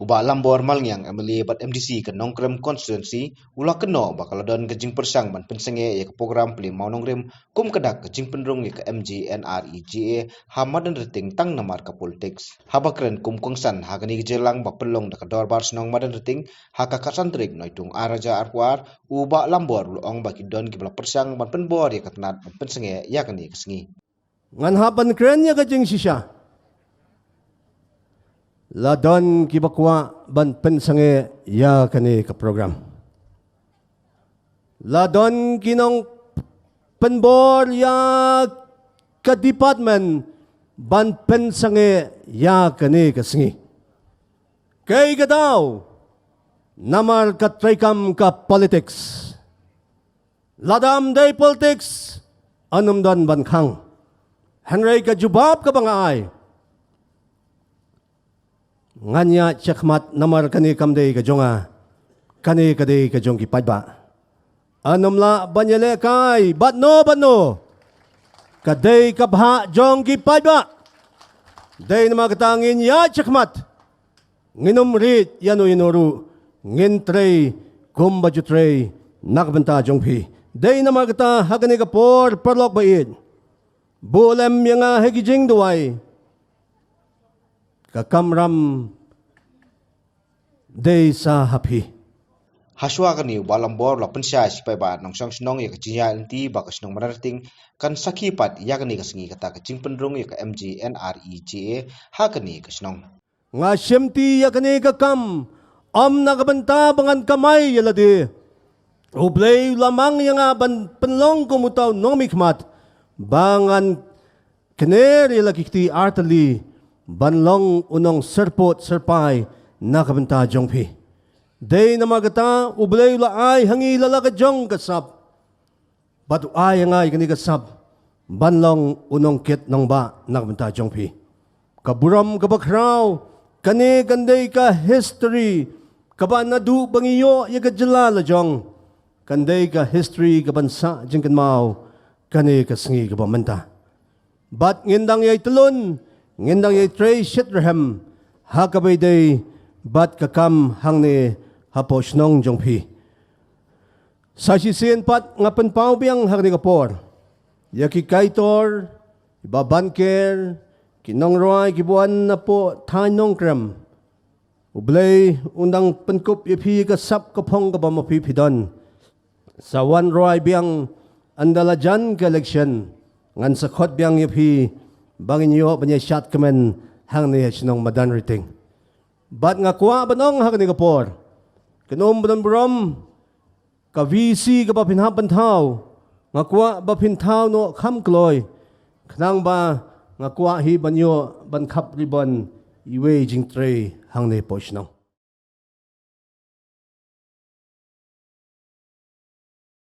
Uba lambor malngyang MLA bat MDC ke Nongkrem constituency ula keno bakal don ke jing persang ban pensenge ya ke program pli maunongrim kum kedak ke jing pendrung ya ke MGNREGA hamadan reting tang namar ke politics habakren kum kongsan hagani jelang bak pelong dak dorbar snong madan reting haka kasantrik noitung araja arwar uba lambor ong baki don ki bla persang ban penbor ya ke tenat ban pensenge ya kani kesengi ngan hapan kren ya ke jing sisya ladon kibakwa ban pensange ya kani ke program. Ladon kinong penbor ya ke department ban pensange ya kani ke sengi. Kay gadaw namar ka traikam ka politics. Ladam day politics anum don ban khang. Henry ka jubab ka bangay. Nganya cekmat namar kani kamdei ka jonga kani kadei ka jong ki padba anomla banyele kai batno kadei ka bha jong ki padba dei nama katangin ya cekmat nginum rit yanu inoru ngin trei gumba jutrei nakbenta jong phi dei nama kata hagani ka por perlok bait bolem yanga hegijing duai kakamram desa happy haswa kani walambor la pensya sipai ba nongsang snong ya kejinya enti ba kesnong marating kan sakipat ya kani kesengi kata kecing pendrung ya ke MGNREGA ha kani kesnong nga syemti ya kani kakam nakabenta bangan kamay yaladi ublay lamang ya nga ban penlong kumutaw nong mikmat bangan kener yalakikti artali banlong unong serpot serpai nakabenta jongpi. Day na magata ublay laay hangi lalaka jong kasap. Batu ay ngay kani kasap banlong unong kit nong ba nakabenta jongpi. Kaburam kabakraw kani kanday ka history kaban nadu bangiyo ya kajalala jong kanday ka history kabansa jengkan mau kani kasengi kabamenta. Bat ngindang yay tulun ngindang yay tray shitrahem hakabay day bat kakam hangne hapos nong jongpi. Sa sisiyan pat nga penpaw biyang hagni kapor. Yaki kaitor, ibabanker, kinong roy kibuan na po tanong krem. Ublay undang penkup ipi kasap kapong kabamapipidon. Sa one roy biyang andalajan ka eleksyon. Ngan sakot biyang ipi bangin yo banya shot kamen hangne sinong madan riting. Bat nga kuwa banong hagani kapor. Kanom brom ka VC ka ba pinhapantaw. Nga kuwa ba pintaw no kamkloy. Kanang ba nga kuwa hi banyo ban kap ribon iwe jing tray hangne po sinong.